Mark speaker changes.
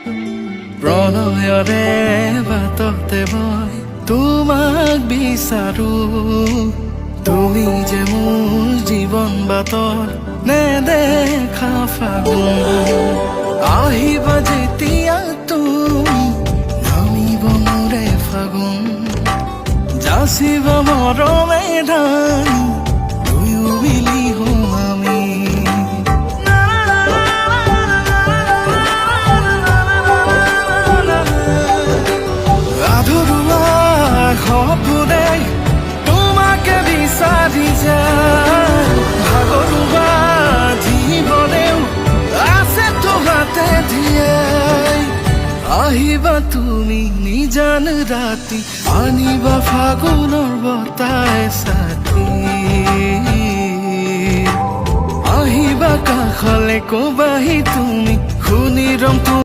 Speaker 1: প্ৰণয়ৰে বাটতে মই তোমাক বিচাৰো তুমি যে মোৰ জীৱন বাটত নেদেখা ফাগুন আহিবা যেতিয়া তুমি নামিব মোৰে ফাগুন যাচিব মৰমে ধান দুয়ো মিলি হম আমি আধৰুৱা সপোনে তোমাকে বিচাৰি যায় ভাগৰুৱা জীৱনেও আছে তোমাতে জীয়াই আহিবা তুমি নিজান ৰাতি আনিবা ফাগুনৰ বতাহ ছাতি আহিবা কাষলে কবাহি তুমি শুনি ৰং